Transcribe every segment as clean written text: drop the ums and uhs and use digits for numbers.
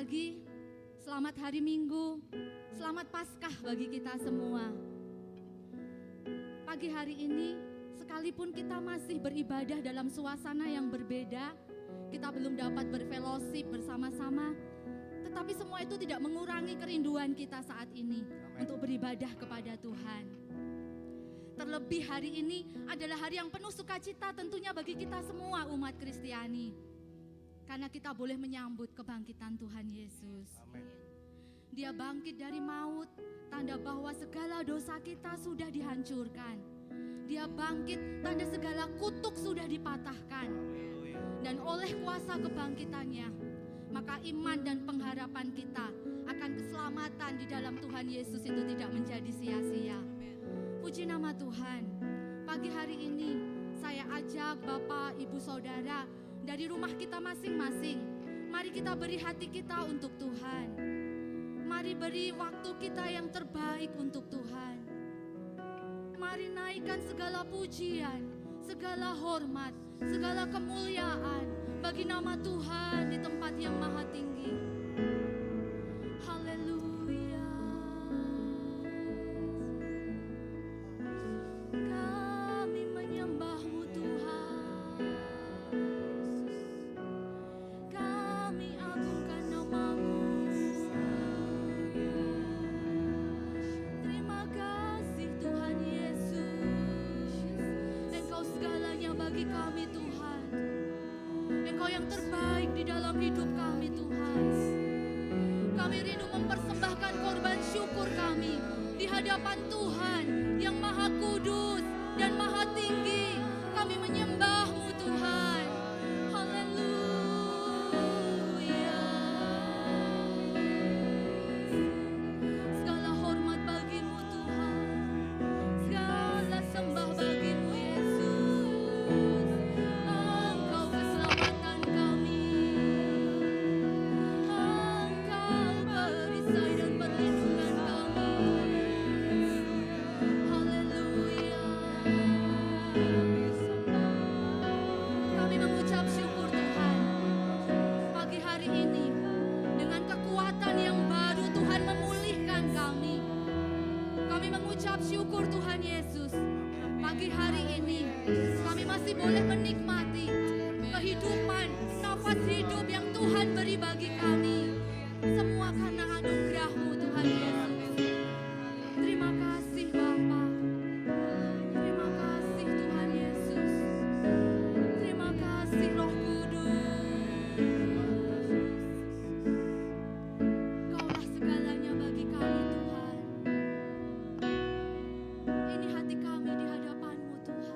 pagi, selamat hari Minggu, selamat Paskah bagi kita semua. Pagi hari ini, sekalipun kita masih beribadah dalam suasana yang berbeda, kita belum dapat berfellowship bersama-sama, tetapi semua itu tidak mengurangi kerinduan kita saat ini untuk beribadah kepada Tuhan. Terlebih hari ini adalah hari yang penuh sukacita tentunya bagi kita semua umat Kristiani. Karena kita boleh menyambut kebangkitan Tuhan Yesus. Amin. Dia bangkit dari maut, tanda bahwa segala dosa kita sudah dihancurkan. Dia bangkit, tanda segala kutuk sudah dipatahkan. Dan oleh kuasa kebangkitannya, maka iman dan pengharapan kita akan keselamatan di dalam Tuhan Yesus itu tidak menjadi sia-sia. Puji nama Tuhan. Pagi hari ini saya ajak Bapak, Ibu, Saudara dari rumah kita masing-masing. Mari kita beri hati kita untuk Tuhan. Mari beri waktu kita yang terbaik untuk Tuhan. Mari naikkan segala pujian, segala hormat, segala kemuliaan bagi nama Tuhan di tempat yang maha tinggi. Haleluya. Kami menyembah-Mu Tuhan. Kami agungkan nama-Mu. Terima kasih Tuhan Yesus. Engkau segalanya bagi kami Tuhan. Engkau yang terbaik di dalam hidup kami Tuhan. Kami rindu mempersembahkan korban syukur kami di hadapan Tuhan yang maha kudus dan maha tinggi. Kami menyembah-Mu Tuhan. Haleluya. Segala hormat bagi-Mu Tuhan. Segala sembah bagi-Mu Yesus. Engkau keselamatan kami. Engkau perisai dan perlindungan kami. Haleluya. Kami mengucap syukur Tuhan. Pagi hari ini dengan kekuatan yang baru Tuhan memulihkan kami. Kami mengucap syukur Tuhan Yesus. Pagi hari ini kami masih boleh menikmati kehidupan, nafas hidup yang Tuhan beri bagi kami. Semua karena anugerah-Mu Tuhan Yesus. Terima kasih Bapa. Terima kasih Tuhan Yesus. Terima kasih Roh Kudus. Kaulah segalanya bagi kami Tuhan. Ini hati kami di hadapan-Mu Tuhan.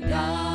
God.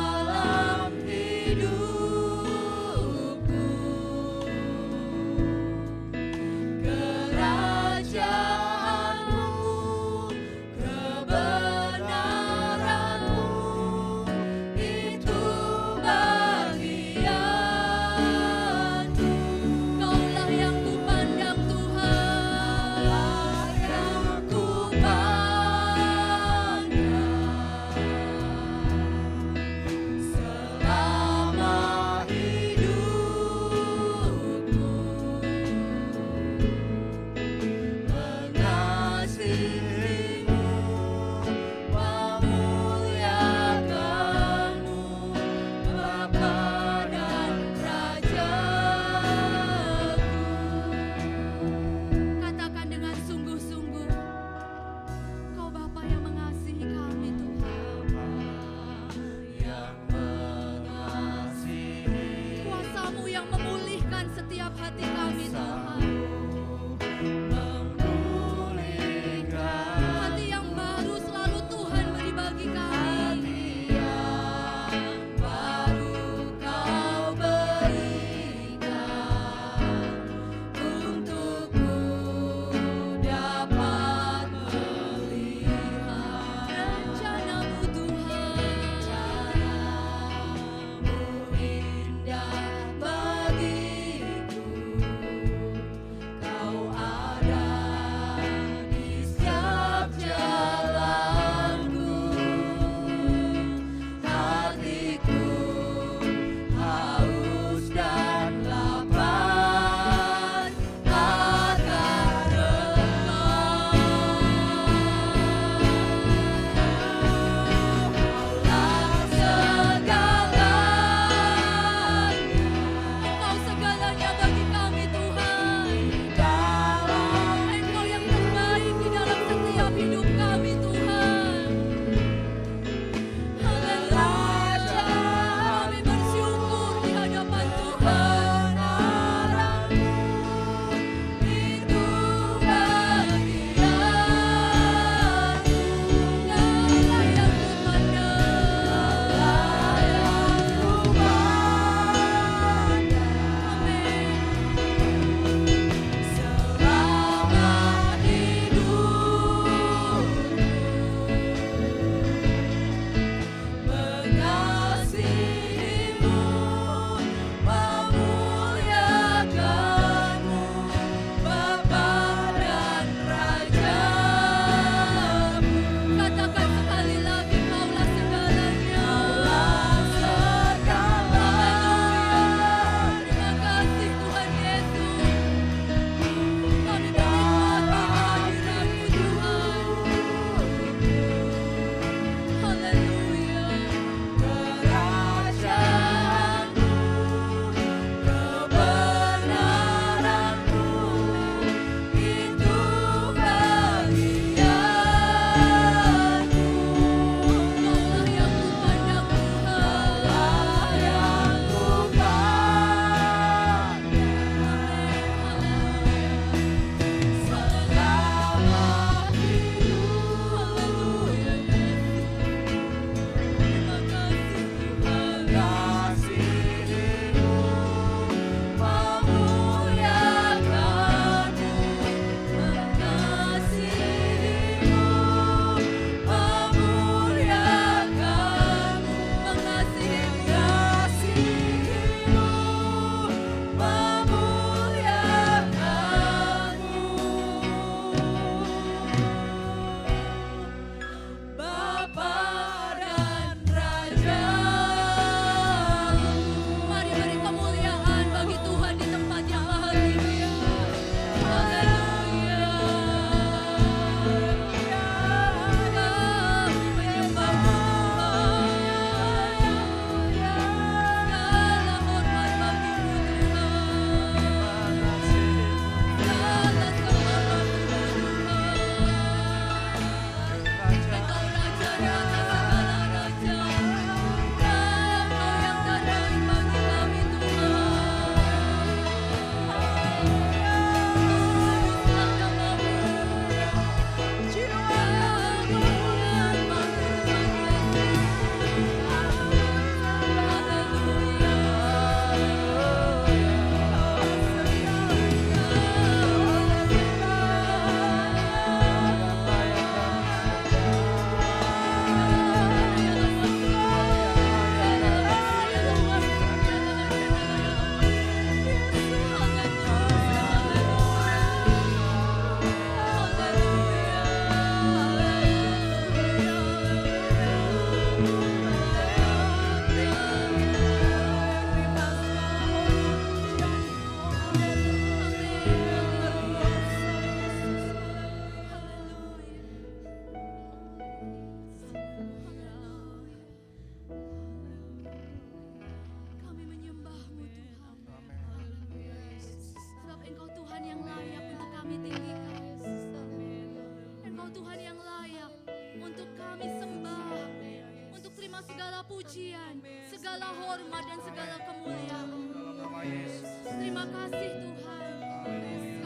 segala pujian, segala hormat dan segala kemuliaan. Dalam nama Yesus. Terima kasih Tuhan.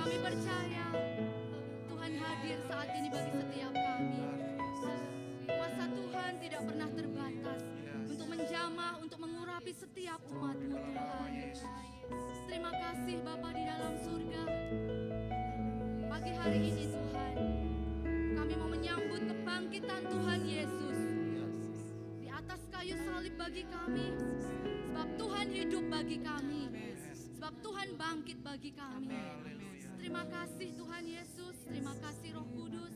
Kami percaya Tuhan hadir saat ini bagi setiap kami. Kuasa Tuhan tidak pernah terbatas untuk menjamah, untuk mengurapi setiap umat-Mu Tuhan. Terima kasih Bapa di dalam surga. Pagi hari ini Tuhan, kami mau menyambut kebangkitan Tuhan Yesus di atas kayu salib bagi kami. Sebab Tuhan hidup bagi kami. Sebab Tuhan bangkit bagi kami. Terima kasih Tuhan Yesus. Terima kasih Roh Kudus.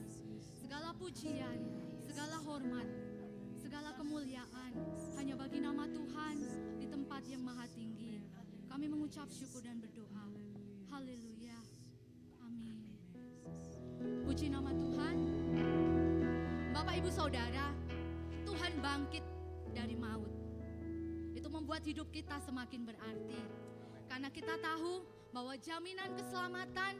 Segala pujian, segala hormat, segala kemuliaan hanya bagi nama Tuhan di tempat yang maha tinggi. Kami mengucap syukur dan berdoa. Haleluya. Amin. Puji nama Tuhan. Bapak Ibu Saudara, Tuhan bangkit dari maut. Itu membuat hidup kita semakin berarti. Karena kita tahu bahwa jaminan keselamatan,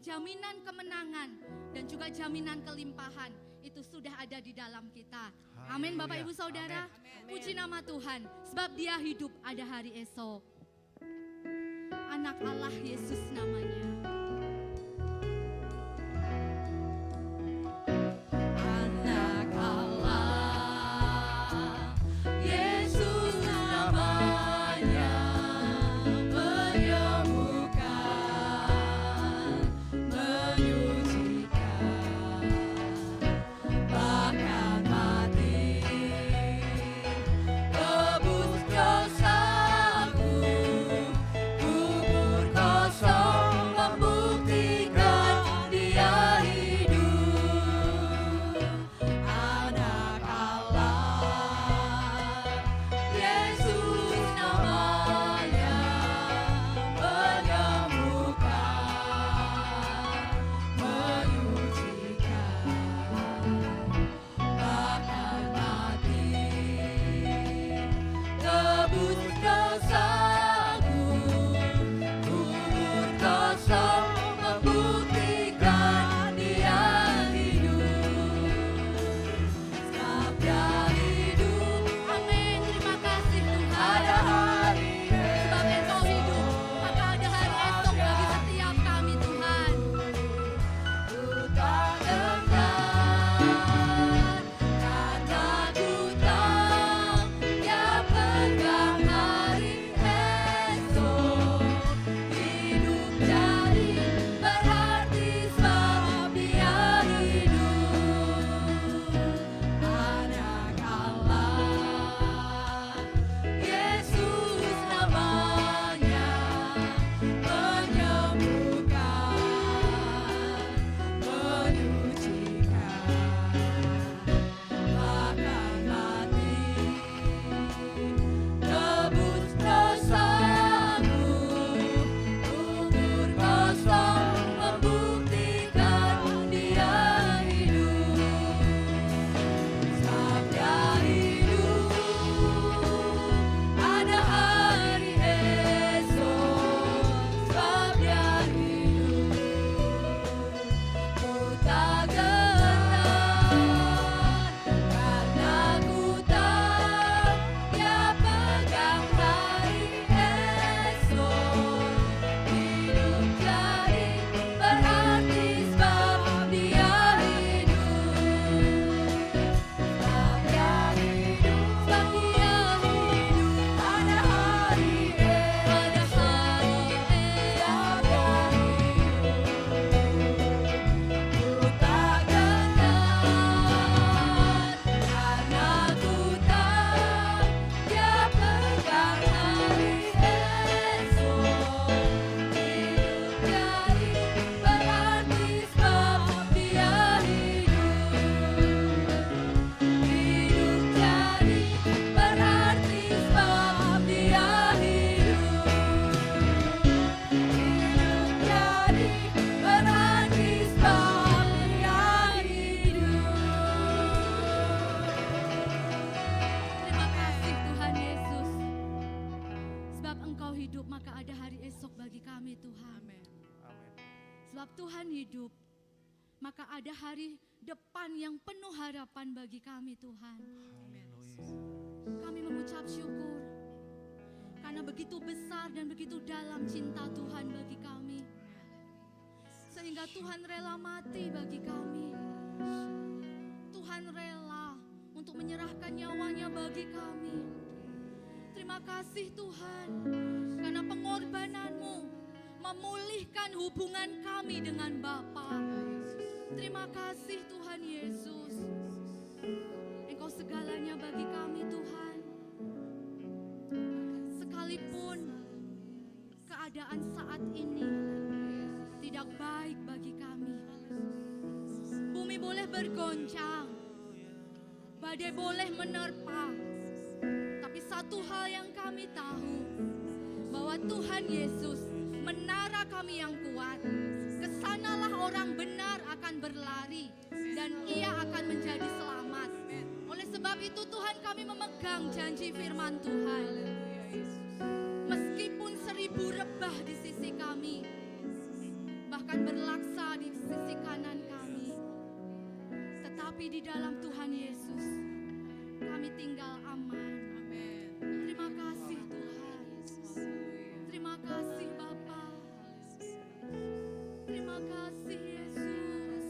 jaminan kemenangan, dan juga jaminan kelimpahan itu sudah ada di dalam kita. Amin Bapak Ibu Saudara. Puji nama Tuhan. Sebab Dia hidup ada hari esok. Anak Allah Yesus namanya. Anak Allah Yesus namanya, menyembuhkan, menyucikan, bahkan mati tebus dosaku, kubur kosong membuktikan Dia hidup. Anak Allah Yesus namanya, menyembuhkan, menyucikan, bahkan mati tebus dosaku, kubur kosong membuktikan Dia hidup. Sebab Dia hidup. Amin. Terima kasih Tuhan. Ada hari sebab Engkau hidup, maka ada hari esok bagi setiap kami Tuhan. Ku tak dengar karena ku tahu Dia pegang hari esok. Hidup jadi berarti sebab Dia hidup. Anak Allah Yesus namanya, menyembuhkan, menyucikan, bahkan mati tebus dosaku, kubur kosong membuktikan Dia hidup. Sebab Dia hidup, ada hari esok. Sebab Dia hidup, ku tak gentar karena ku tahu Dia pegang hari esok. Hidup jadi berarti sebab Dia hidup. Sebab Dia hidup, sebab Dia hidup, ada hari esok. Sebab Dia hidup, ku tak gentar karena ku tahu Dia pegang hari esok. Hidup jadi berarti sebab Dia hidup. Hidup jadi berarti sebab Dia hidup. Hidup jadi berarti sebab Dia hidup. Terima kasih Tuhan Yesus. Sebab Engkau hidup, maka ada hari esok bagi kami Tuhan. Amin. Sebab Tuhan hidup, maka ada hari depan yang penuh harapan bagi kami Tuhan. Haleluya. Kami mengucap syukur karena begitu besar dan begitu dalam cinta Tuhan bagi kami, sehingga Tuhan rela mati bagi kami. Tuhan rela untuk menyerahkan nyawanya bagi kami. Terima kasih Tuhan, karena pengorbananmu memulihkan hubungan kami dengan Bapa. Terima kasih Tuhan Yesus. Engkau segalanya bagi kami Tuhan. Sekalipun keadaan saat ini tidak baik bagi kami, bumi boleh bergoncang, badai boleh menerpa, tapi satu hal yang kami tahu, bahwa Tuhan Yesus menara kami yang kuat. Kesanalah orang benar akan berlari dan ia akan menjadi selamat. Oleh sebab itu Tuhan, kami memegang janji firman Tuhan. Meskipun 1000 rebah di sisi kami, bahkan berlaksa di sisi kanan kami, tetapi di dalam Tuhan Yesus kami tinggal aman. Terima kasih Tuhan. Terima kasih Bapa. Terima kasih Yesus.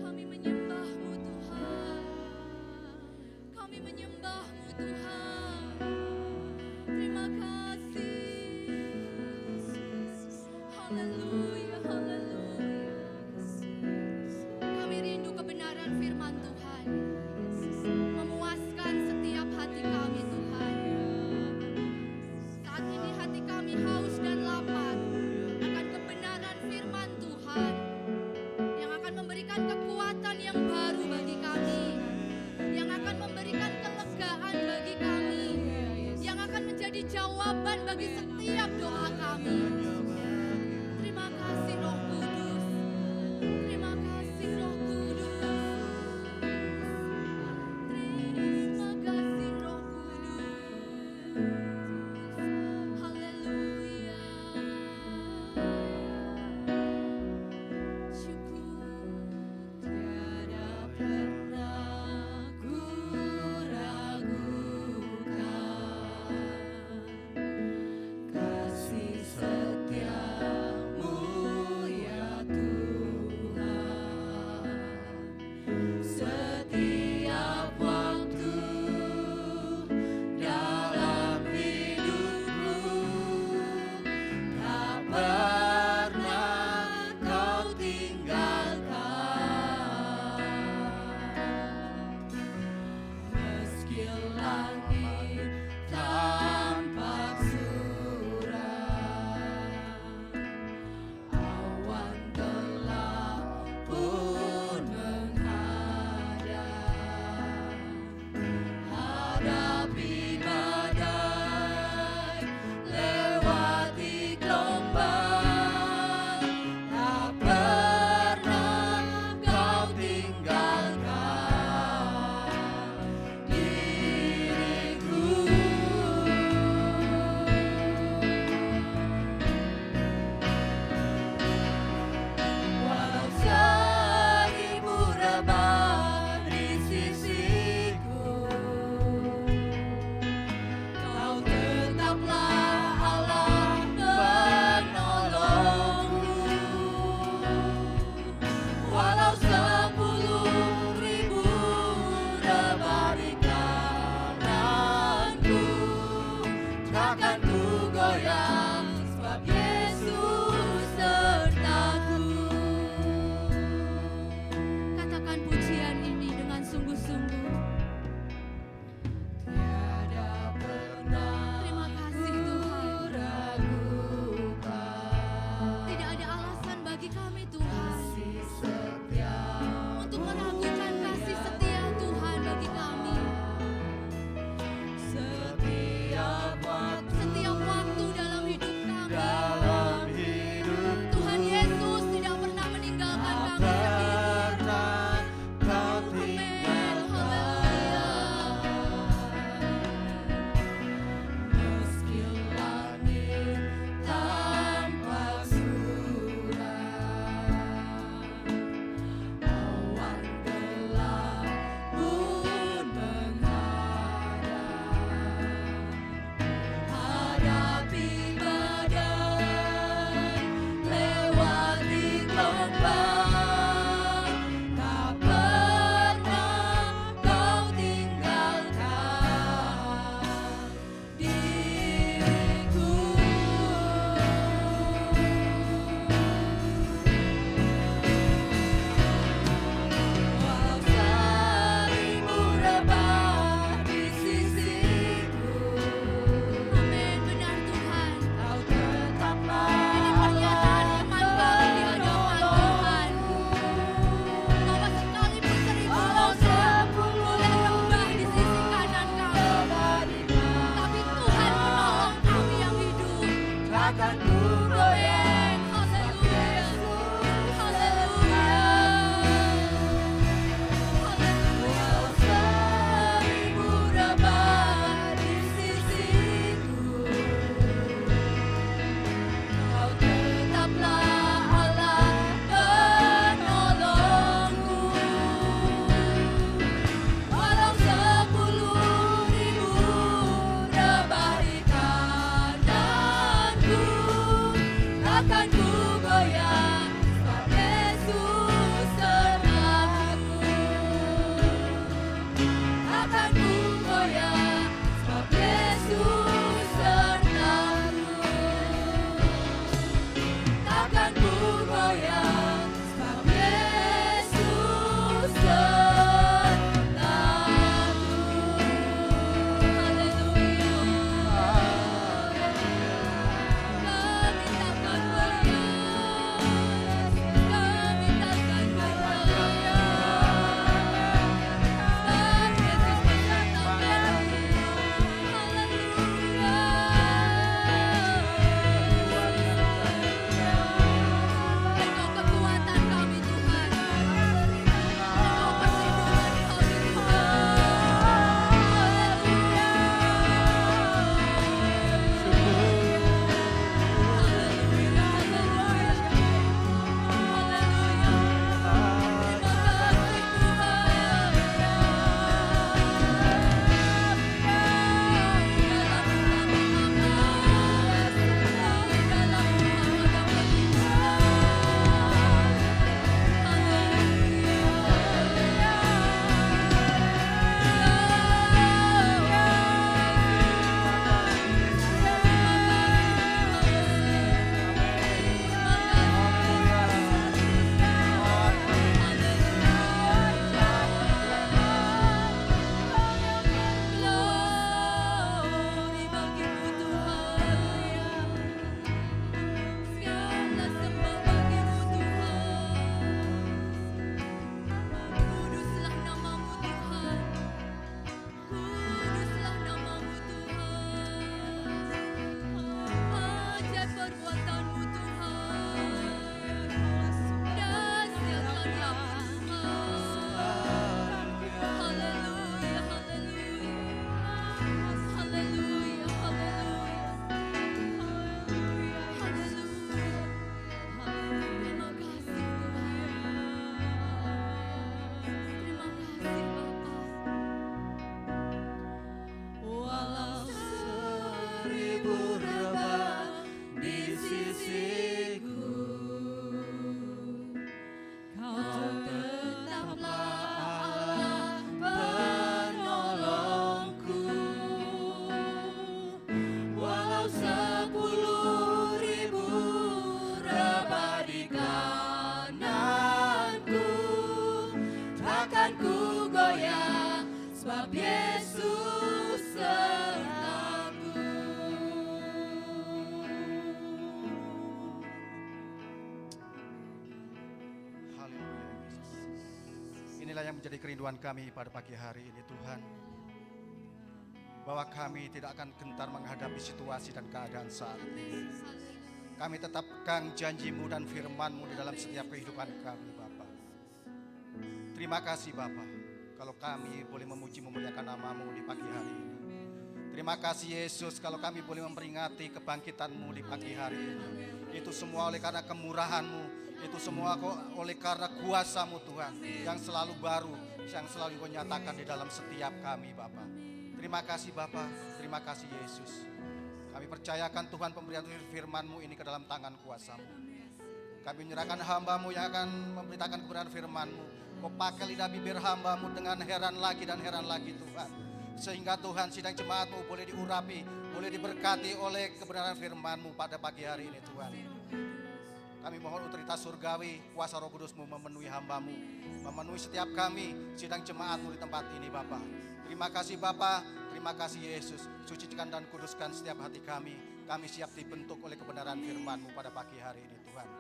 Kami menyembah-Mu Tuhan. Kami menyembah-Mu Tuhan. Terima kasih. Haleluya, haleluya. Kami rindu kebenaran firman Tuhan, memuaskan setiap hati kami Tuhan. Saat ini hati kami haus dan lapar akan kebenaran firman Tuhan, yang akan memberikan kekuatan yang baru bagi kami, yang akan memberikan kelegaan bagi kami, yang akan menjadi jawaban bagi setiap doa kami. Terima kasih Roh Kudus. Terima kasih Roh Kudus. Terima kasih Roh Kudus. Haleluya. Syukur. Tiada pernah ku ragukan kasih setia purba di sisiku. Kau tetaplah Allah penolongku, walau 10.000 rebah di kananku, takkan ku goyah sebab Yesus sertaku. Haleluya Yesus. Inilah yang menjadi kerinduan kami pada pagi hari ini Tuhan, bahwa kami tidak akan gentar menghadapi situasi dan keadaan saat ini. Kami tetap pegang janji-Mu dan firman-Mu di dalam setiap kehidupan kami Bapa. Terima kasih Bapa, kalau kami boleh memuji memuliakan nama-Mu di pagi hari ini. Terima kasih Yesus, kalau kami boleh memperingati kebangkitan-Mu di pagi hari ini. Itu semua oleh karena kemurahan-Mu, itu semua oleh karena kuasa-Mu Tuhan, yang selalu baru, yang selalu Kau nyatakan di dalam setiap kami Bapa. Terima kasih Bapa, terima kasih Yesus. Kami percayakan Tuhan pemberian firman-Mu ini ke dalam tangan kuasa-Mu. Kami menyerahkan hamba-Mu yang akan memberitakan kebenaran firman-Mu. Kau pakai lidah bibir hamba-Mu dengan heran lagi dan heran lagi Tuhan, sehingga Tuhan sidang jemaat-Mu boleh diurapi, boleh diberkati oleh kebenaran firman-Mu pada pagi hari ini Tuhan. Kami mohon otoritas surgawi, kuasa Roh Kudus-Mu memenuhi hamba-Mu, memenuhi setiap kami, sidang jemaat-Mu di tempat ini Bapa. Terima kasih Bapa, terima kasih Yesus. Sucikan dan kuduskan setiap hati kami. Kami siap dibentuk oleh kebenaran firman-Mu pada pagi hari ini Tuhan.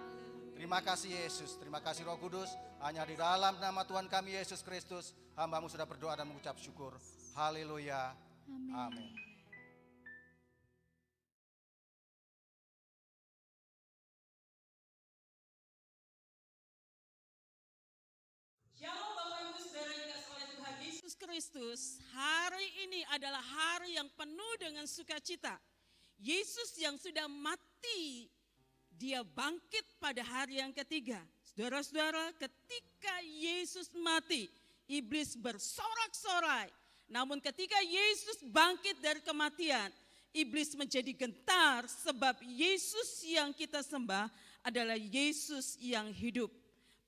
Terima kasih Yesus, terima kasih Roh Kudus. Hanya di dalam nama Tuhan kami Yesus Kristus, hamba-Mu sudah berdoa dan mengucap syukur. Haleluya, amin. Shalom Bapak Ibu Saudara yang dikasihi oleh Tuhan Yesus Kristus. Hari ini adalah hari yang penuh dengan sukacita. Yesus yang sudah mati, Dia bangkit pada hari yang ketiga. Saudara-saudara, ketika Yesus mati, iblis bersorak-sorai. Namun ketika Yesus bangkit dari kematian, iblis menjadi gentar sebab Yesus yang kita sembah adalah Yesus yang hidup.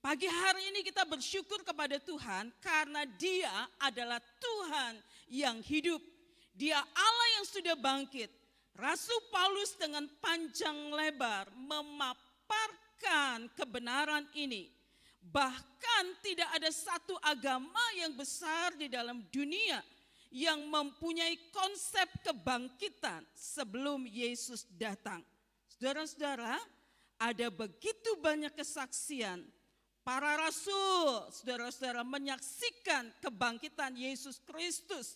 Pagi hari ini kita bersyukur kepada Tuhan karena Dia adalah Tuhan yang hidup. Dia Allah yang sudah bangkit. Rasul Paulus dengan panjang lebar memaparkan kebenaran ini. Bahkan tidak ada satu agama yang besar di dalam dunia yang mempunyai konsep kebangkitan sebelum Yesus datang. Saudara-saudara, ada begitu banyak kesaksian para rasul, saudara-saudara, menyaksikan kebangkitan Yesus Kristus.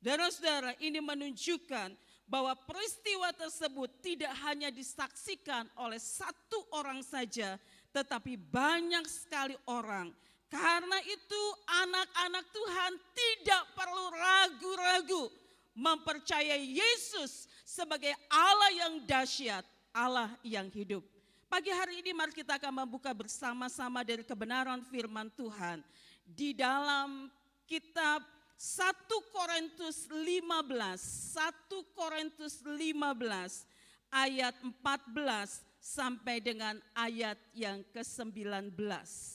Saudara-saudara, ini menunjukkan bahwa peristiwa tersebut tidak hanya disaksikan oleh satu orang saja, tetapi banyak sekali orang. Karena itu anak-anak Tuhan tidak perlu ragu-ragu mempercayai Yesus sebagai Allah yang dahsyat, Allah yang hidup. Pagi hari ini mari kita akan membuka bersama-sama dari kebenaran firman Tuhan di dalam kitab 1 Korintus 15 ayat 14 sampai dengan ayat yang ke-19. 1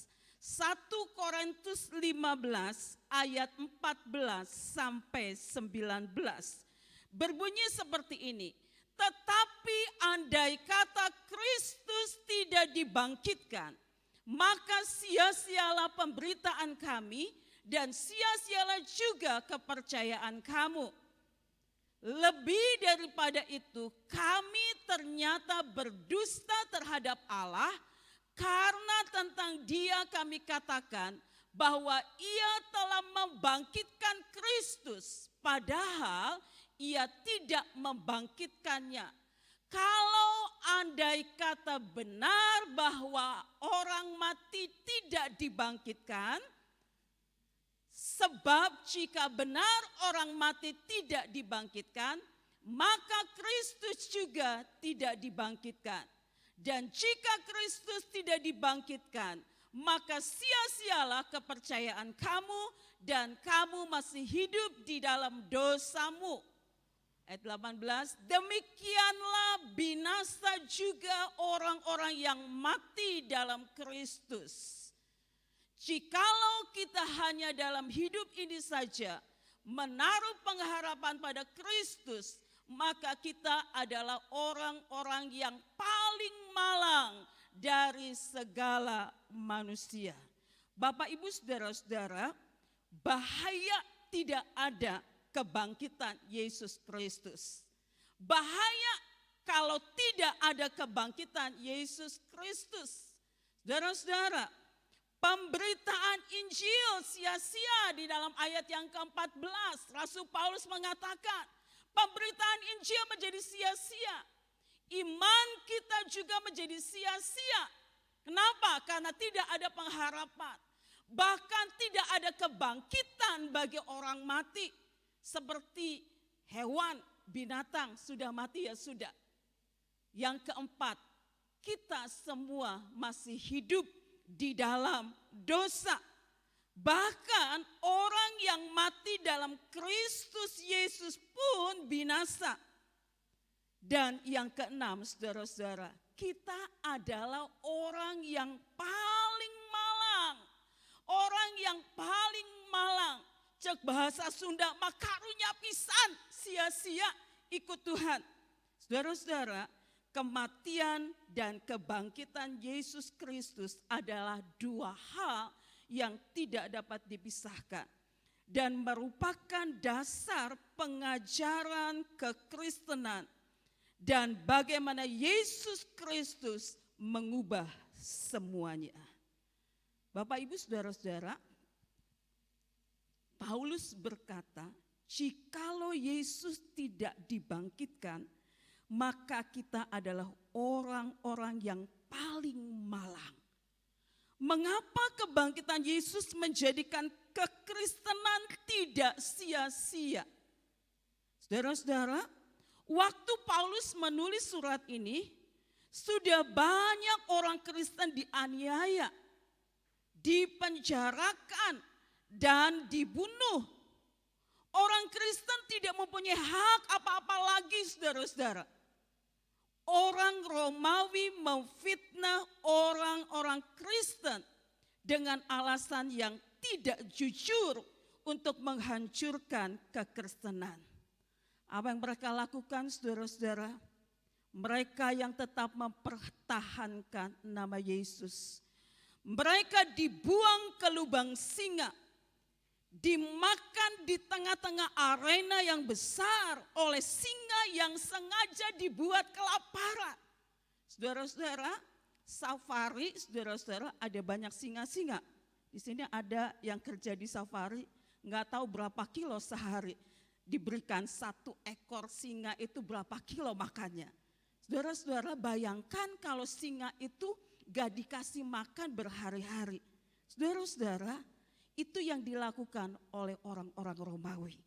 Korintus 15 ayat 14 sampai 19. Berbunyi seperti ini. Tetapi andai kata Kristus tidak dibangkitkan, maka sia-sialah pemberitaan kami dan sia-sialah juga kepercayaan kamu. Lebih daripada itu, kami ternyata berdusta terhadap Allah, karena tentang Dia kami katakan bahwa Ia telah membangkitkan Kristus, padahal Ia tidak membangkitkannya. Kalau andai kata benar bahwa orang mati tidak dibangkitkan, sebab jika benar orang mati tidak dibangkitkan, maka Kristus juga tidak dibangkitkan. Dan jika Kristus tidak dibangkitkan, maka sia-sialah kepercayaan kamu dan kamu masih hidup di dalam dosamu. Ayat 18, demikianlah binasa juga orang-orang yang mati dalam Kristus. Jikalau kita hanya dalam hidup ini saja menaruh pengharapan pada Kristus, maka kita adalah orang-orang yang paling malang dari segala manusia. Bapak, Ibu, saudara-saudara, bahaya tidak ada kebangkitan Yesus Kristus. Bahaya kalau tidak ada kebangkitan Yesus Kristus. Saudara-saudara, pemberitaan Injil sia-sia di dalam ayat yang ke-14. Rasul Paulus mengatakan, pemberitaan Injil menjadi sia-sia. Iman kita juga menjadi sia-sia. Kenapa? Karena tidak ada pengharapan. Bahkan tidak ada kebangkitan bagi orang mati. Seperti hewan, binatang sudah mati ya sudah. Yang keempat, kita semua masih hidup di dalam dosa. Bahkan orang yang mati dalam Kristus Yesus pun binasa. Dan yang keenam, saudara-saudara, kita adalah orang yang paling malang. Orang yang paling malang. Cek bahasa Sunda, makarunya pisan, sia-sia ikut Tuhan. Saudara-saudara, kematian dan kebangkitan Yesus Kristus adalah dua hal yang tidak dapat dipisahkan. Dan merupakan dasar pengajaran kekristenan. Dan bagaimana Yesus Kristus mengubah semuanya. Bapak, Ibu, saudara-saudara, Paulus berkata, jikalau Yesus tidak dibangkitkan, maka kita adalah orang-orang yang paling malang. Mengapa kebangkitan Yesus menjadikan kekristenan tidak sia-sia? Saudara-saudara, waktu Paulus menulis surat ini, sudah banyak orang Kristen dianiaya, dipenjarakan, dan dibunuh. Orang Kristen tidak mempunyai hak apa-apa lagi, saudara-saudara. Orang Romawi memfitnah orang-orang Kristen dengan alasan yang tidak jujur untuk menghancurkan kekristenan. Apa yang mereka lakukan, saudara-saudara? Mereka yang tetap mempertahankan nama Yesus. Mereka dibuang ke lubang singa. Dimakan di tengah-tengah arena yang besar oleh singa yang sengaja dibuat kelaparan. Saudara-saudara, safari, saudara-saudara, ada banyak singa-singa. Di sini ada yang kerja di safari, nggak tahu berapa kilo sehari. Diberikan 1 ekor singa itu berapa kilo makannya. Saudara-saudara, bayangkan kalau singa itu gak dikasih makan berhari-hari. Saudara-saudara, itu yang dilakukan oleh orang-orang Romawi.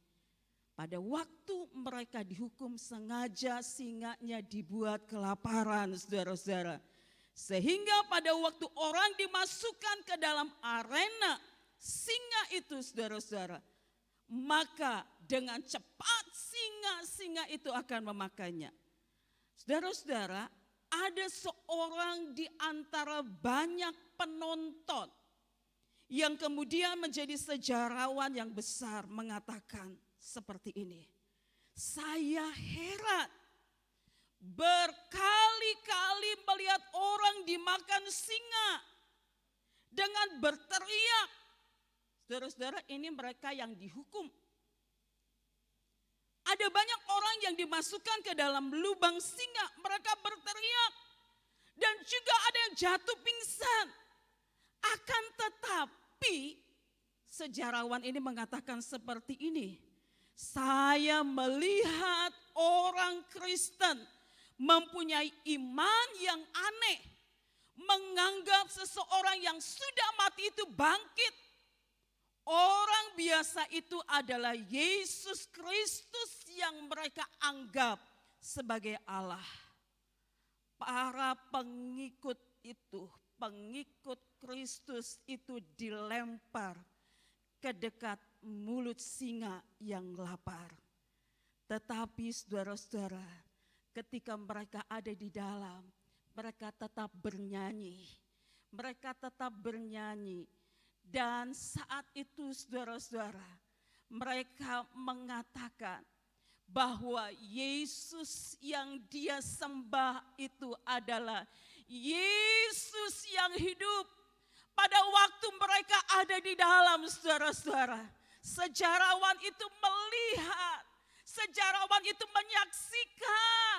Pada waktu mereka dihukum, sengaja singanya dibuat kelaparan, saudara-saudara. Sehingga pada waktu orang dimasukkan ke dalam arena singa itu, saudara-saudara, maka dengan cepat singa-singa itu akan memakannya. Saudara-saudara, ada seorang di antara banyak penonton yang kemudian menjadi sejarawan yang besar mengatakan seperti ini. Saya heran, berkali-kali melihat orang dimakan singa dengan berteriak. Saudara-saudara, ini mereka yang dihukum. Ada banyak orang yang dimasukkan ke dalam lubang singa, mereka berteriak. Dan juga ada yang jatuh pingsan. Akan tetapi, sejarawan ini mengatakan seperti ini. Saya melihat orang Kristen mempunyai iman yang aneh. Menganggap seseorang yang sudah mati itu bangkit. Orang biasa itu adalah Yesus Kristus yang mereka anggap sebagai Allah. Para pengikut itu, pengikut Kristus itu dilempar ke dekat mulut singa yang lapar. Tetapi saudara-saudara, ketika mereka ada di dalam, mereka tetap bernyanyi. Mereka tetap bernyanyi. Dan saat itu saudara-saudara, mereka mengatakan bahwa Yesus yang dia sembah itu adalah Yesus yang hidup. Pada waktu mereka ada di dalam, saudara-saudara, sejarawan itu melihat, sejarawan itu menyaksikan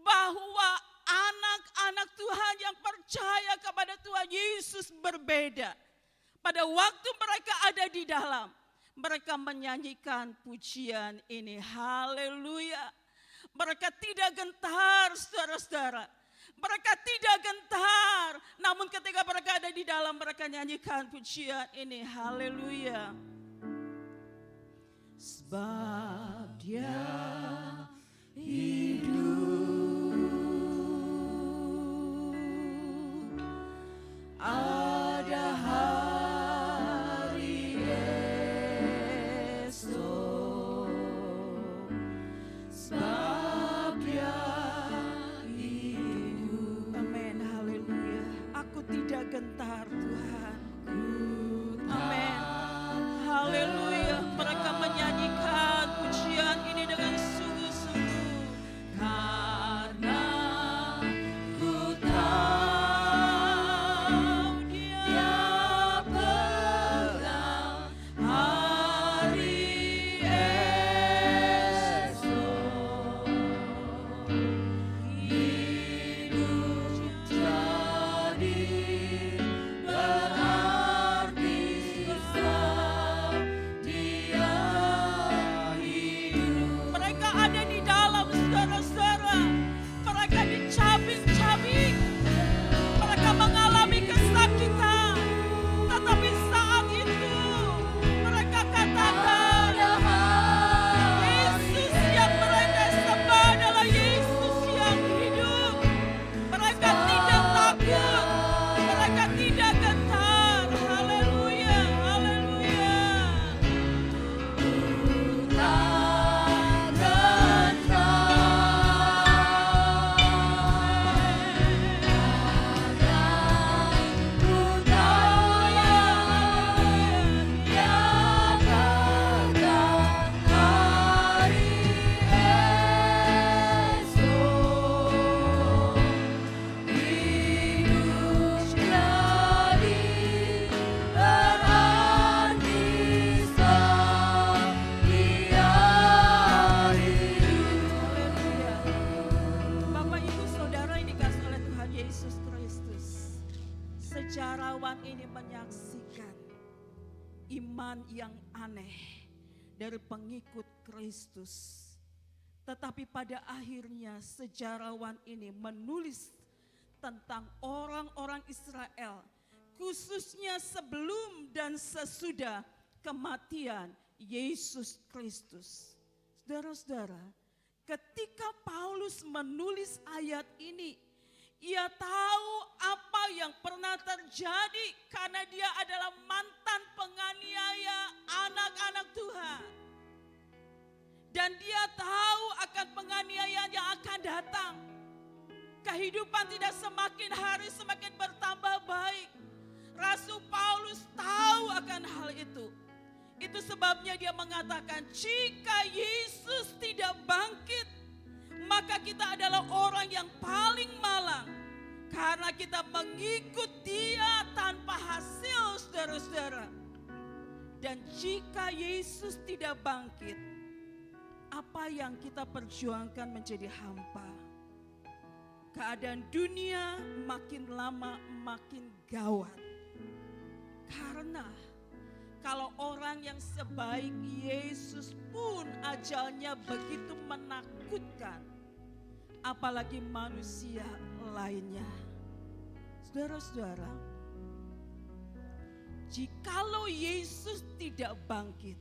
bahwa anak-anak Tuhan yang percaya kepada Tuhan Yesus berbeda. Pada waktu mereka ada di dalam, mereka menyanyikan pujian ini. Haleluya. Mereka tidak gentar, saudara-saudara. Mereka tidak gentar. Namun ketika mereka ada di dalam, mereka nyanyikan pujian ini. Haleluya. Sebab dia hidup. Ada hari esok. Sebab dia hidup. Amin, haleluya. Aku tidak gentar, Tuhan. Amin. Haleluya. Mereka menyanyikan pujian ini dengan sungguh-sungguh. Karena ku tahu dia pegang hari esok. Hidup jadi berarti sebab dia hidup. Mereka ada di dalam, saudara-saudara. Mereka dicabik-cabik. Mereka mengalami kesakitan. Tetapi saat itu mereka katakan, Yesus yang mereka sembah adalah Yesus yang hidup. Mereka tidak takut. Mereka tidak gentar. Haleluya, haleluya. Bapak Ibu Saudara yang dikasihi oleh Tuhan Yesus Kristus, sejarawan ini menyaksikan iman yang aneh dari pengikut Kristus. Tetapi pada akhirnya sejarawan ini menulis tentang orang-orang Israel, khususnya sebelum dan sesudah kematian Yesus Kristus. Saudara-saudara, ketika Paulus menulis ayat ini, ia tahu apa yang pernah terjadi karena dia adalah mantan penganiaya anak-anak Tuhan. Dan dia tahu akan penganiayaan yang akan datang. Kehidupan tidak semakin hari semakin bertambah baik. Rasul Paulus tahu akan hal itu. Itu sebabnya dia mengatakan, jika Yesus tidak bangkit, maka kita adalah orang yang paling malang. Karena kita mengikut dia tanpa hasil, saudara-saudara. Dan jika Yesus tidak bangkit, apa yang kita perjuangkan menjadi hampa. Keadaan dunia makin lama makin gawat. Karena kalau orang yang sebaik Yesus pun ajalnya begitu menakutkan, apalagi manusia lainnya. Saudara-saudara, jikalau Yesus tidak bangkit,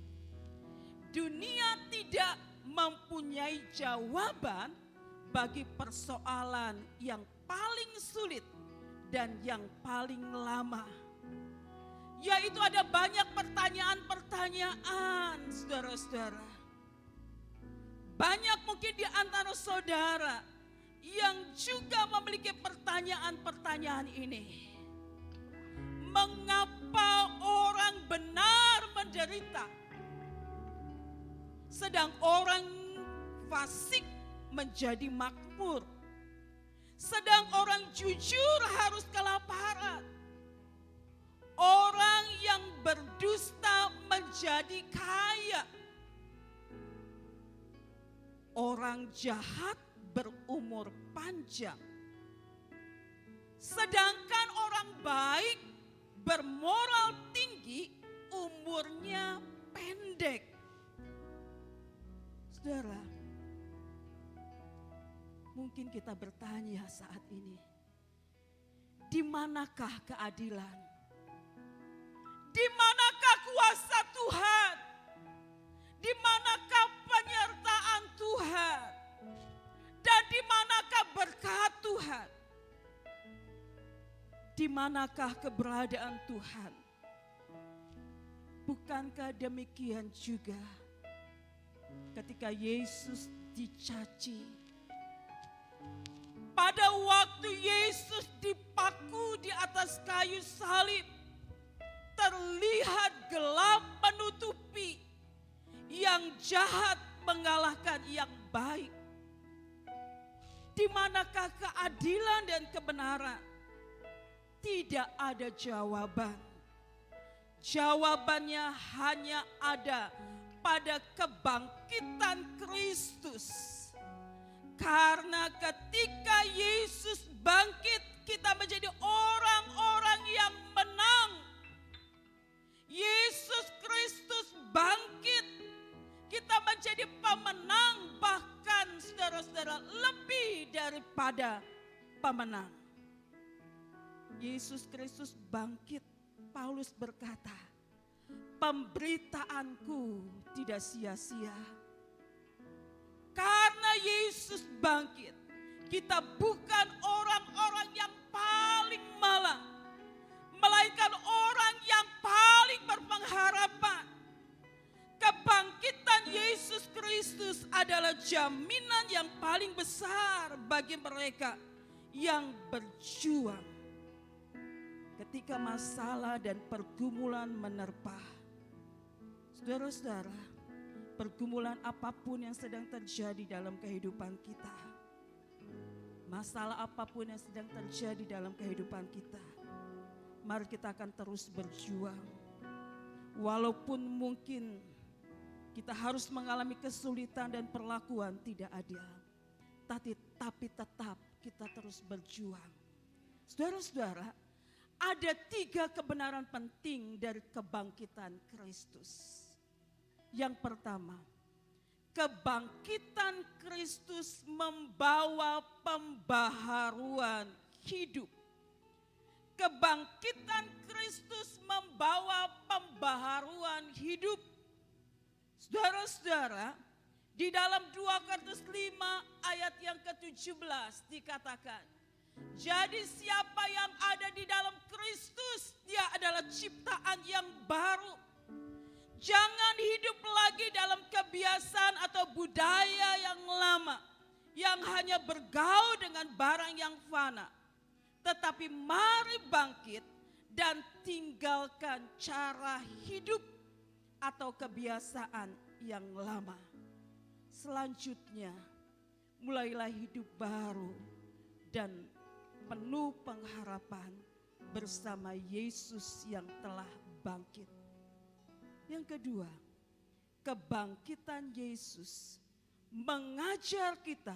dunia tidak mempunyai jawaban bagi persoalan yang paling sulit dan yang paling lama. Yaitu ada banyak pertanyaan-pertanyaan, saudara-saudara. Banyak mungkin di antara saudara yang juga memiliki pertanyaan-pertanyaan ini. Mengapa orang benar menderita, sedang orang fasik menjadi makmur, sedang orang jujur harus kelaparan, orang yang berdusta menjadi kaya, orang jahat berumur panjang, sedangkan orang baik bermoral tinggi umurnya pendek. Saudara, mungkin kita bertanya saat ini, di manakah keadilan? Di manakah kuasa Tuhan? Di manakah penyertaan Tuhan? Dan di manakah berkat Tuhan? Di manakah keberadaan Tuhan? Bukankah demikian juga ketika Yesus dicaci? Pada waktu Yesus dipaku di atas kayu salib, terlihat gelap menutupi, yang jahat mengalahkan yang baik. Di manakah keadilan dan kebenaran? Tidak ada jawaban. Jawabannya hanya ada pada kebangkitan Kristus. Karena ketika Yesus bangkit, kita menjadi orang-orang yang menang. Yesus Kristus bangkit, kita menjadi pemenang, bahkan saudara-saudara lebih daripada pemenang. Yesus Kristus bangkit, Paulus berkata, pemberitaanku tidak sia-sia. Karena Yesus bangkit, kita bukan orang-orang yang paling malang, melainkan orang yang paling berpengharapan. Kebangkitan Yesus Kristus adalah jaminan yang paling besar bagi mereka yang berjuang ketika masalah dan pergumulan menerpa. Saudara-saudara, pergumulan apapun yang sedang terjadi dalam kehidupan kita, masalah apapun yang sedang terjadi dalam kehidupan kita, mari kita akan terus berjuang. Walaupun mungkin kita harus mengalami kesulitan dan perlakuan tidak adil, tapi tetap kita terus berjuang. Saudara-saudara, ada 3 kebenaran penting dari kebangkitan Kristus. Yang pertama, kebangkitan Kristus membawa pembaharuan hidup. Kebangkitan Kristus membawa pembaharuan hidup. Saudara-saudara, di dalam 2 Korintus 5 ayat yang ke-17 dikatakan, jadi siapa yang ada di dalam Kristus, dia adalah ciptaan yang baru. Jangan hidup lagi dalam kebiasaan atau budaya yang lama, yang hanya bergaul dengan barang yang fana. Tetapi mari bangkit dan tinggalkan cara hidup atau kebiasaan yang lama. Selanjutnya, mulailah hidup baru dan penuh pengharapan bersama Yesus yang telah bangkit. Yang kedua, kebangkitan Yesus mengajar kita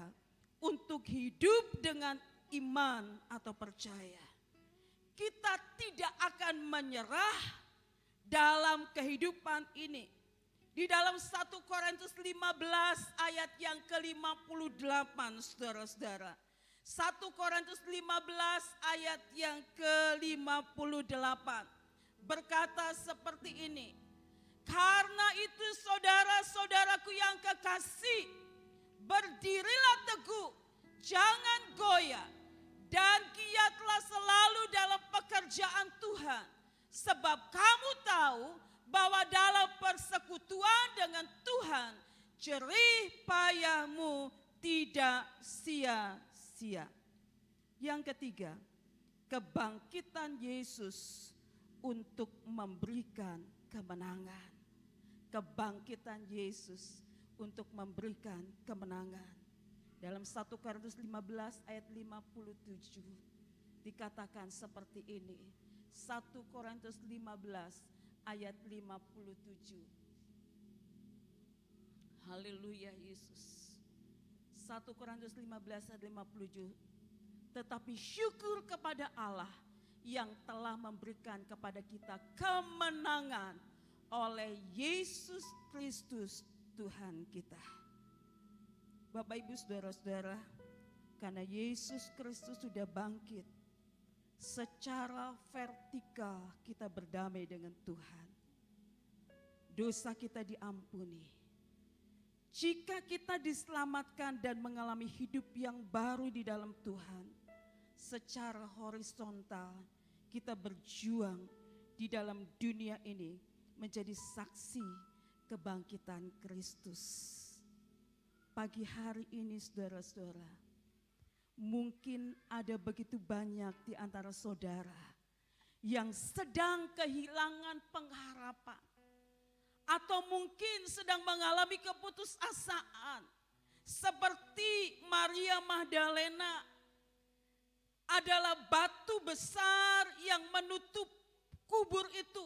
untuk hidup dengan iman atau percaya. Kita tidak akan menyerah dalam kehidupan ini. Di dalam 1 Korintus 15 ayat yang ke-58, saudara-saudara. 1 Korintus 15 ayat yang ke-58 berkata seperti ini. Karena itu saudara-saudaraku yang kekasih, berdirilah teguh, jangan goyah, dan giatlah selalu dalam pekerjaan Tuhan. Sebab kamu tahu bahwa dalam persekutuan dengan Tuhan, jerih payahmu tidak sia-sia. Yang ketiga, kebangkitan Yesus untuk memberikan kemenangan. Kebangkitan Yesus untuk memberikan kemenangan. Dalam 1 Korintus 15 ayat 57 dikatakan seperti ini. 1 Korintus 15 ayat 57. Haleluya Yesus. 1 Korintus 15 ayat 57. Tetapi syukur kepada Allah yang telah memberikan kepada kita kemenangan oleh Yesus Kristus Tuhan kita. Bapak Ibu Saudara-saudara, karena Yesus Kristus sudah bangkit, secara vertikal kita berdamai dengan Tuhan. Dosa kita diampuni. Jika kita diselamatkan dan mengalami hidup yang baru di dalam Tuhan, secara horizontal kita berjuang di dalam dunia ini menjadi saksi kebangkitan Kristus. Pagi hari ini saudara-saudara, mungkin ada begitu banyak di antara saudara yang sedang kehilangan pengharapan, atau mungkin sedang mengalami keputusasaan seperti Maria Magdalena. Adalah batu besar yang menutup kubur itu.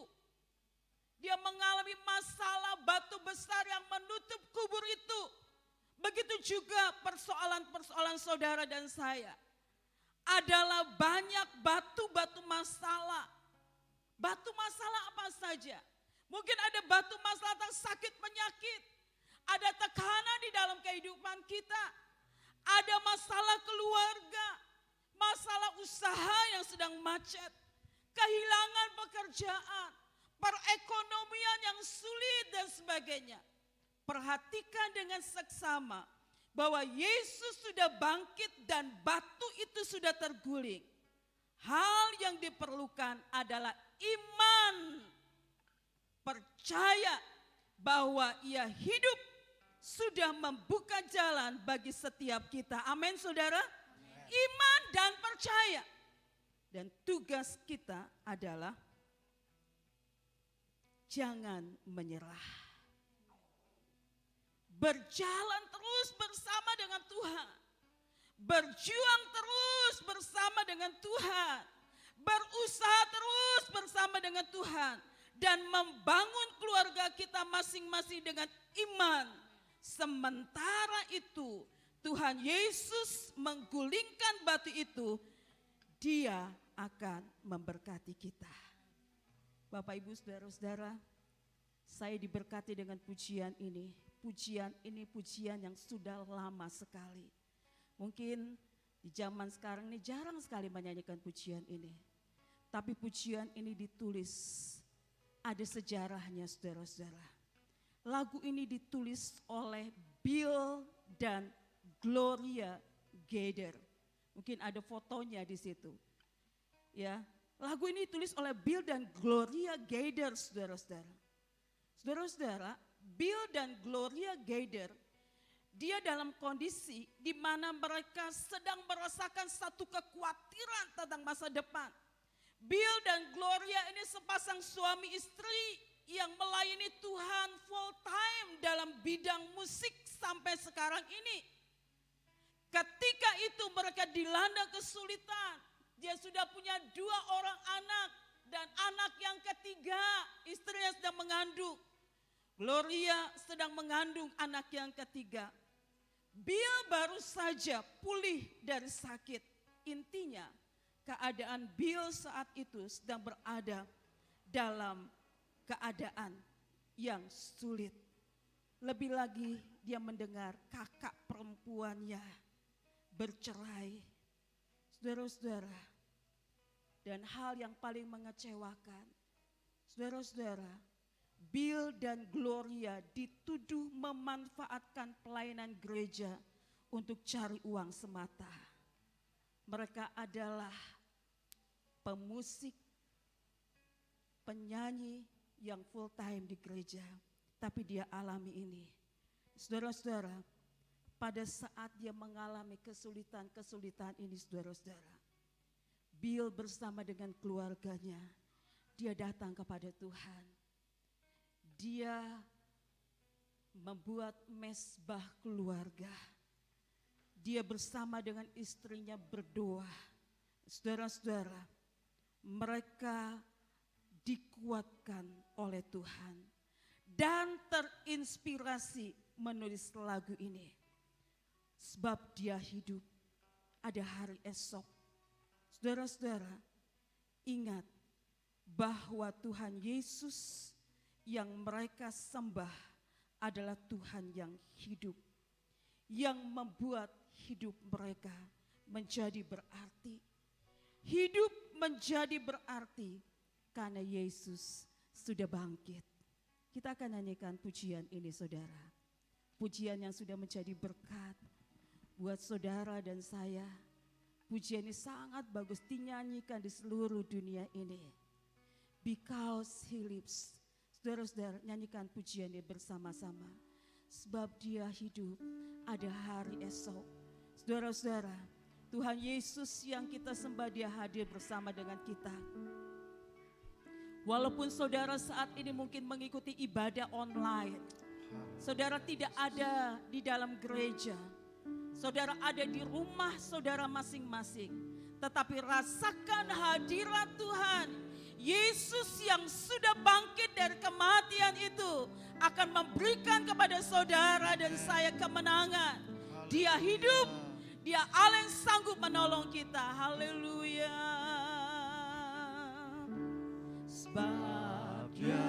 Dia mengalami masalah batu besar yang menutup kubur itu. Begitu juga persoalan-persoalan saudara dan saya. Adalah banyak batu-batu masalah. Batu masalah apa saja? Mungkin ada batu masalah tentang sakit penyakit. Ada tekanan di dalam kehidupan kita. Ada masalah keluarga. Masalah usaha yang sedang macet. Kehilangan pekerjaan. Perekonomian yang sulit dan sebagainya. Perhatikan dengan seksama bahwa Yesus sudah bangkit dan batu itu sudah terguling. Hal yang diperlukan adalah iman. Percaya bahwa Ia hidup sudah membuka jalan bagi setiap kita. Amin saudara. Iman dan percaya. Dan tugas kita adalah jangan menyerah. Berjalan terus bersama dengan Tuhan. Berjuang terus bersama dengan Tuhan. Berusaha terus bersama dengan Tuhan. Dan membangun keluarga kita masing-masing dengan iman. Sementara itu Tuhan Yesus menggulingkan batu itu. Dia akan memberkati kita. Bapak Ibu Saudara-saudara, saya diberkati dengan pujian ini. Pujian ini pujian yang sudah lama sekali. Mungkin di zaman sekarang ini jarang sekali menyanyikan pujian ini. Tapi pujian ini ditulis, ada sejarahnya saudara-saudara. Lagu ini ditulis oleh Bill dan Gloria Gaynor. Mungkin ada fotonya di situ. Ya, lagu ini ditulis oleh Bill dan Gloria Gaynor, saudara-saudara. Saudara-saudara, Bill dan Gloria Gaynor, dia dalam kondisi di mana mereka sedang merasakan satu kekhawatiran tentang masa depan. Bill dan Gloria ini sepasang suami istri yang melayani Tuhan full time dalam bidang musik sampai sekarang ini. Ketika itu mereka dilanda kesulitan. Dia sudah punya 2 orang anak dan anak yang ketiga istrinya sedang mengandung. Gloria sedang mengandung anak yang ketiga. Bill baru saja pulih dari sakit. Intinya keadaan Bill saat itu sedang berada dalam keadaan yang sulit. Lebih lagi dia mendengar kakak perempuannya bercerai. Saudara-saudara, dan hal yang paling mengecewakan, saudara-saudara, Bill dan Gloria dituduh memanfaatkan pelayanan gereja untuk cari uang semata. Mereka adalah pemusik, penyanyi yang full time di gereja, tapi dia alami ini. Saudara-saudara, pada saat dia mengalami kesulitan-kesulitan ini, saudara-saudara, Bill bersama dengan keluarganya, dia datang kepada Tuhan. Dia membuat mezbah keluarga. Dia bersama dengan istrinya berdoa. Saudara-saudara, mereka dikuatkan oleh Tuhan dan terinspirasi menulis lagu ini. Sebab dia hidup, ada hari esok. Saudara-saudara, ingat bahwa Tuhan Yesus yang mereka sembah adalah Tuhan yang hidup, yang membuat hidup mereka menjadi berarti. Hidup menjadi berarti karena Yesus sudah bangkit. Kita akan nyanyikan pujian ini, saudara. Pujian yang sudah menjadi berkat buat saudara dan saya. Pujian ini sangat bagus dinyanyikan di seluruh dunia ini. Because He lives. Saudara-saudara, nyanyikan pujian ini bersama-sama. Sebab dia hidup, ada hari esok. Saudara-saudara, Tuhan Yesus yang kita sembah, dia hadir bersama dengan kita. Walaupun saudara saat ini mungkin mengikuti ibadah online, saudara tidak ada di dalam gereja, saudara ada di rumah saudara masing-masing, tetapi rasakan hadirat Tuhan. Yesus yang sudah bangkit dari kematian itu akan memberikan kepada saudara dan saya kemenangan. Dia hidup, dia Allah yang sanggup menolong kita. Haleluya. Sebab dia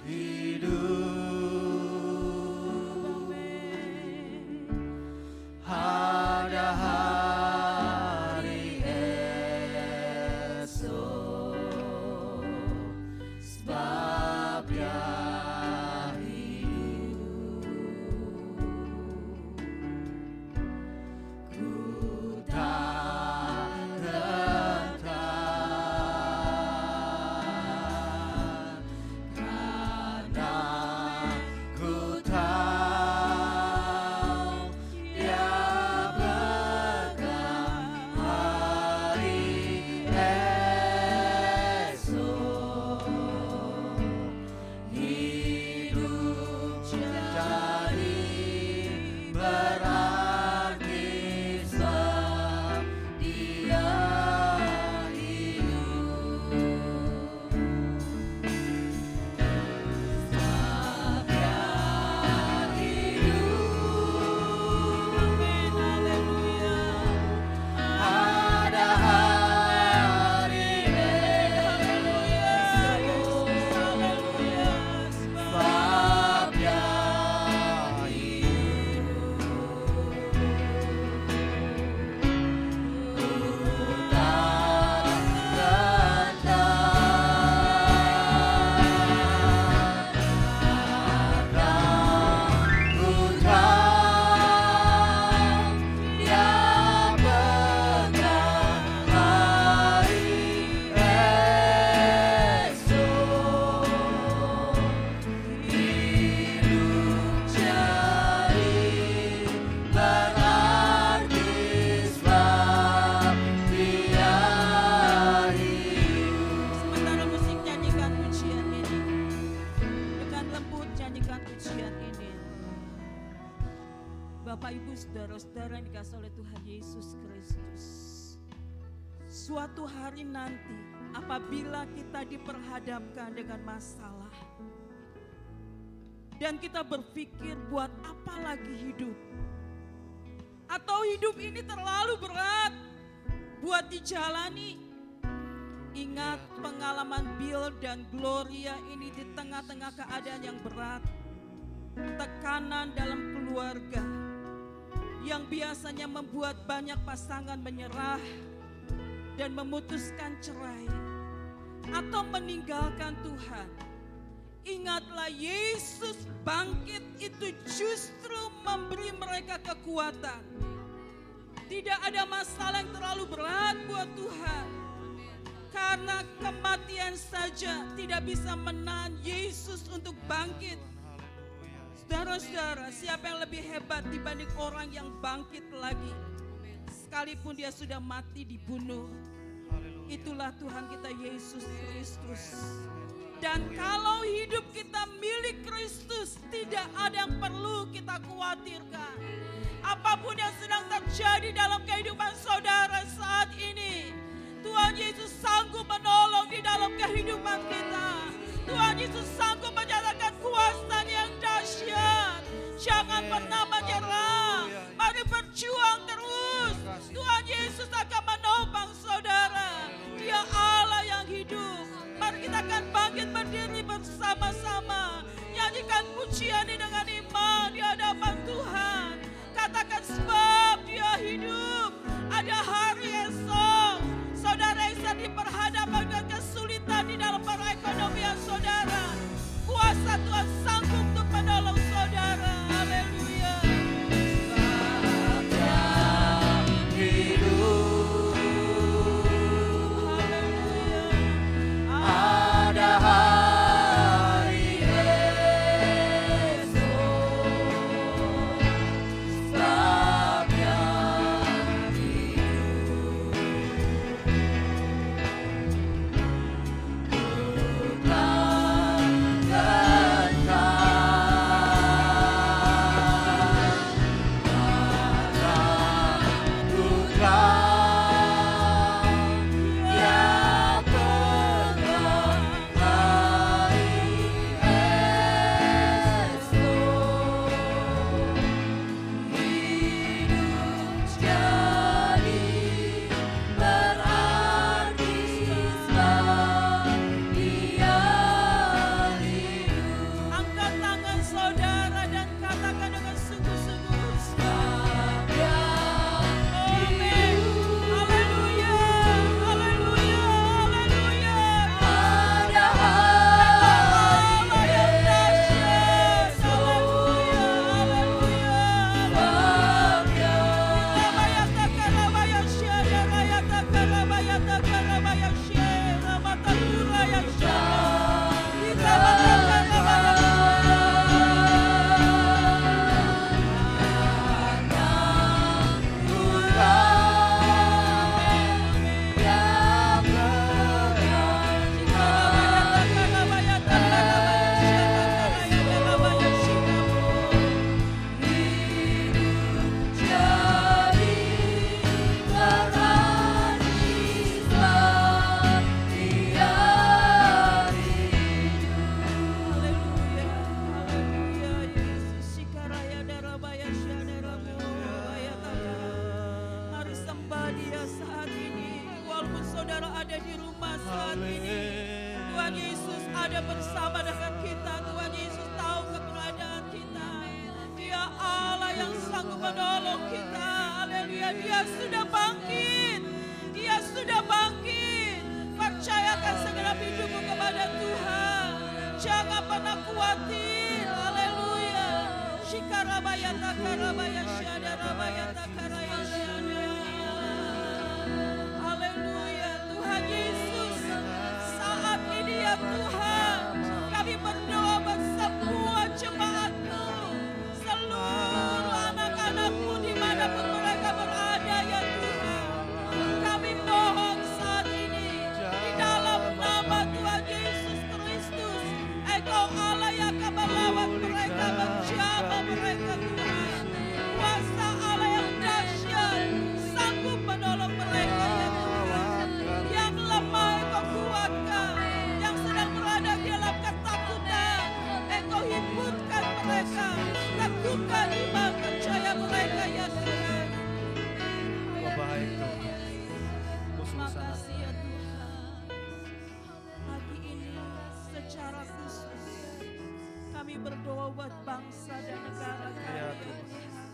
hidup, Ada hari esok, sebab dia hidup. Ku tak gentar karena ku tahu dia pegang hari esok. Hidup jadi berarti sebab dia hidup. Sebab dia hidup. Amin, haleluya. Ada hari esok, sebab dia hidup. Ku tak gentar karena ku tahu dia pegang hari esok. Hidup jadi berarti sebab dia hidup. Sementara musik nyanyikan pujian ini, dengan lembut nyanyikan pujian ini. Bapak Ibu saudara-saudara yang dikasihi oleh Tuhan Yesus Kristus, suatu hari nanti apabila kita diperhadapkan dengan masalah dan kita berpikir buat apa lagi hidup, atau hidup ini terlalu berat buat dijalani. Ingat pengalaman Bill dan Gloria ini di tengah-tengah keadaan yang berat, tekanan dalam keluarga yang biasanya membuat banyak pasangan menyerah dan memutuskan cerai atau meninggalkan Tuhan. Ingatlah, Yesus bangkit itu justru memberi mereka kekuatan. Tidak ada masalah yang terlalu berat buat Tuhan, karena kematian saja tidak bisa menahan Yesus untuk bangkit. Saudara-saudara, siapa yang lebih hebat dibanding orang yang bangkit lagi? Sekalipun dia sudah mati dibunuh. Itulah Tuhan kita Yesus Kristus. Dan kalau hidup kita milik Kristus, tidak ada yang perlu kita khawatirkan. Apapun yang sedang terjadi dalam kehidupan saudara saat ini, Tuhan Yesus sanggup menolong di dalam kehidupan kita. Tuhan Yesus sanggup menyatakan kuasa yang dahsyat. Jangan pernah menyerah. Mari berjuang terus. Tuhan Yesus akan menopang saudara. Dia Allah yang hidup. Mari kita akan bangkit berdiri bersama-sama. Nyanyikan pujian ini dengan iman di hadapan Tuhan. Katakan sebab dia hidup. Ada hari esok. Saudara yang sedang diperhadapkan dengan kesulitan di dalam perekonomian saudara. Kuasa Tuhan sanggup untuk menolong saudara. Haleluya. Ada hari esok, sebabnya ada bersama dengan kita. Tuhan Yesus tahu keberadaan kita. Dia Allah yang sanggup menolong kita. Haleluya. Dia sudah bangkit. Dia sudah bangkit. Percayakan segenap hidupmu kepada Tuhan. Jangan pernah khawatir. Haleluya. Shikarabaya takarabaya syadarabaya takaraya syadar. Haleluya. Tuhan Yesus, saat ini ya Tuhan, kami berdoa buat semua jemaat-Mu, seluruh anak-anak-Mu dimanapun mereka berada ya Tuhan. Kami mohon saat ini di dalam nama Tuhan Yesus Kristus, Engkau Allah yang akan melawat mereka, menjamah mereka Tuhan. Kuasa Allah yang dahsyat sanggup menolong mereka ya Tuhan. Yang lemah Engkau kuatkan, yang sedang berada di dalam ketakutan Engkau himpunkan mereka, teguhkan iman percaya mereka ya Tuhan. Kau baik Tuhan. Kau Terima sungguh sangat kasih ya Tuhan. Pagi ini secara khusus kami berdoa buat bangsa dan negara kami Ya, ya Tuhan. Tuhan.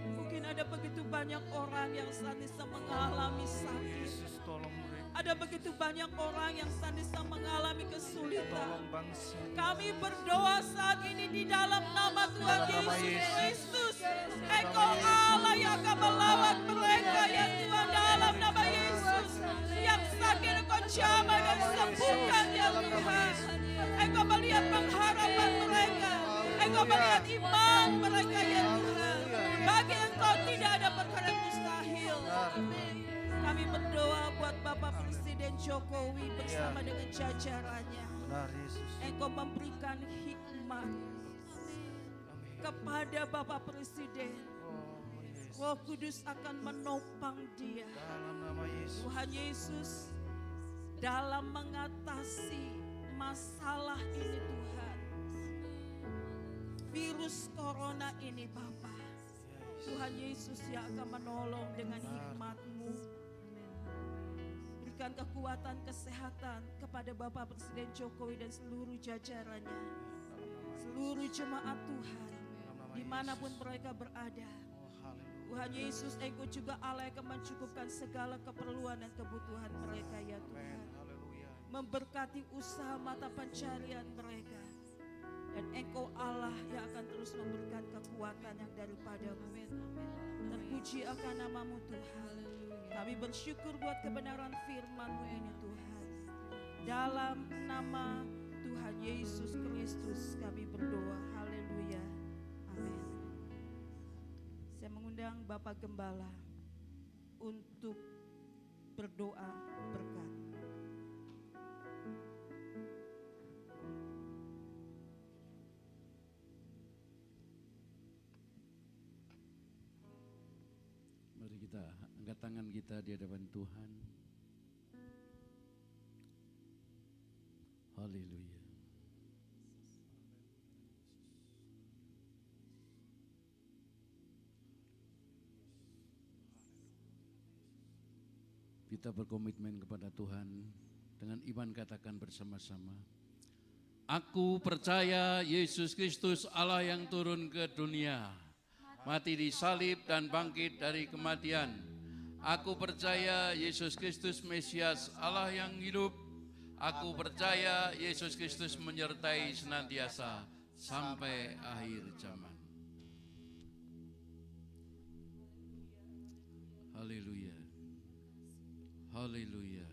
Mungkin ada begitu banyak orang yang saat ini sedang mengalami sakit. Yesus, tolong mereka. Ada begitu banyak orang yang saat ini sedang mengalami kesulitan. Tolong bangsa. Kami berdoa saat ini di dalam nama Tuhan Dalam nama Yesus Yesus. Kristus. Engkau Allah yang akan melawat mereka ya Tuhan, dalam nama Yesus. Yang sakit Engkau jamah dan sembuhkan ya Tuhan. Engkau melihat pengharapan mereka. Engkau perkara yang mustahil. Kami berdoa buat Bapak Presiden Jokowi bersama dengan jajarannya. Benar, Yesus. Engkau memberikan hikmat kepada Bapak Presiden. Roh Kudus akan menopang dia. Dalam nama Yesus. Tuhan Yesus, dalam mengatasi masalah ini Tuhan, virus corona ini Bapa, Tuhan Yesus yang akan menolong dengan hikmat-Mu. Berikan kekuatan kesehatan kepada Bapak Presiden Jokowi dan seluruh jajarannya, seluruh jemaat Tuhan, dimanapun mereka berada. Tuhan Yesus, Engkau juga Allah yang akan mencukupkan segala keperluan dan kebutuhan mereka ya Tuhan. Memberkati usaha mata pencarian mereka. Dan Engkau Allah yang akan terus memberikan kekuatan yang daripada-Mu. Terpuji akan nama-Mu Tuhan. Kami bersyukur buat kebenaran firman-Mu ini Tuhan. Dalam nama Tuhan Yesus Kristus kami berdoa. Haleluya. Amin. Saya mengundang Bapak Gembala untuk berdoa berkat. Mari kita angkat tangan kita di hadapan Tuhan. Haleluya. Kita berkomitmen kepada Tuhan, dengan iman katakan bersama-sama. Aku percaya Yesus Kristus Allah yang turun ke dunia, mati di salib dan bangkit dari kematian. Aku percaya Yesus Kristus Mesias Allah yang hidup. Aku percaya Yesus Kristus menyertai senantiasa sampai akhir zaman. Haleluya. Haleluya,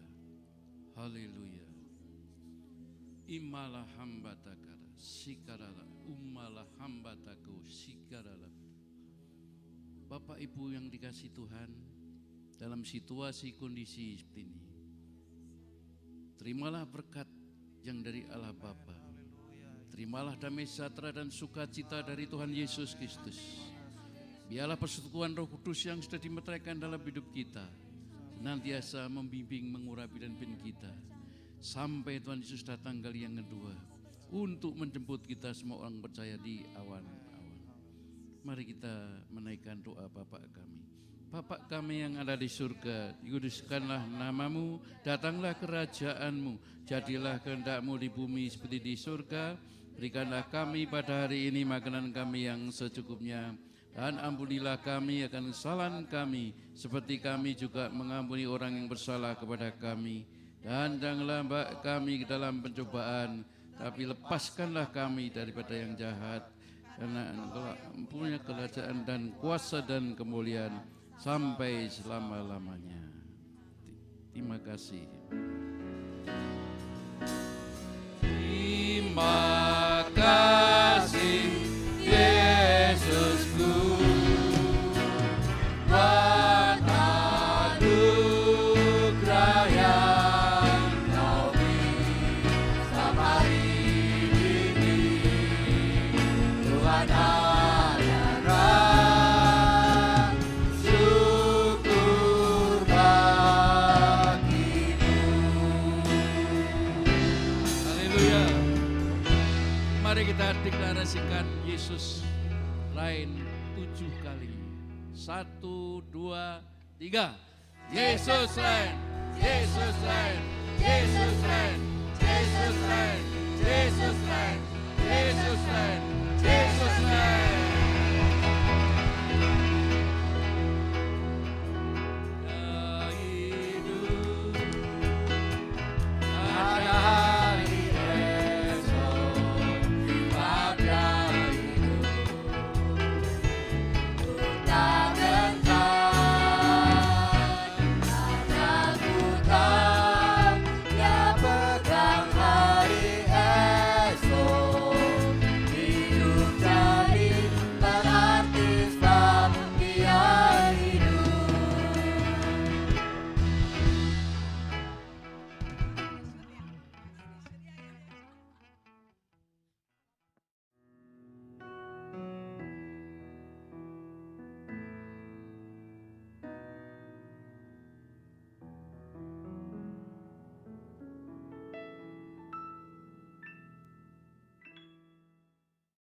haleluya. Imalah hamba takara, sikarala, umalah hamba taku, sikarala. Bapak Ibu yang dikasih Tuhan, dalam situasi kondisi seperti ini, terimalah berkat yang dari Allah Bapa. Terimalah damai sejahtera dan sukacita dari Tuhan Yesus Kristus. Biarlah persekutuan Roh Kudus yang sudah dimeteraikan dalam hidup kita senantiasa membimbing, mengurapi dan pimpin kita sampai Tuhan Yesus datang kali yang kedua untuk menjemput kita semua orang percaya di awan-awan. Mari kita menaikkan doa Bapa kami. Bapa kami yang ada di surga, dikuduskanlah nama-Mu, datanglah kerajaan-Mu, jadilah kehendak-Mu di bumi seperti di surga. Berikanlah kami pada hari ini makanan kami yang secukupnya. Dan ampunilah kami akan kesalahan kami, seperti kami juga mengampuni orang yang bersalah kepada kami. Dan janganlah bawa kami ke dalam pencobaan, tapi lepaskanlah kami daripada yang jahat. Karena Engkau punya kerajaan dan kuasa dan kemuliaan sampai selama-lamanya. Terima kasih. Terima kasih Yesusku, buat anugerah yang Kau beri setiap hari ini. Tuhan adalah syukur bagimu. Haleluya. Mari kita deklarasikan Yesus lain 7 kali. 1, 2, 3. Yesus lain, Yesus lain, Yesus lain, Yesus lain, Yesus lain, Yesus lain, Yesus lain.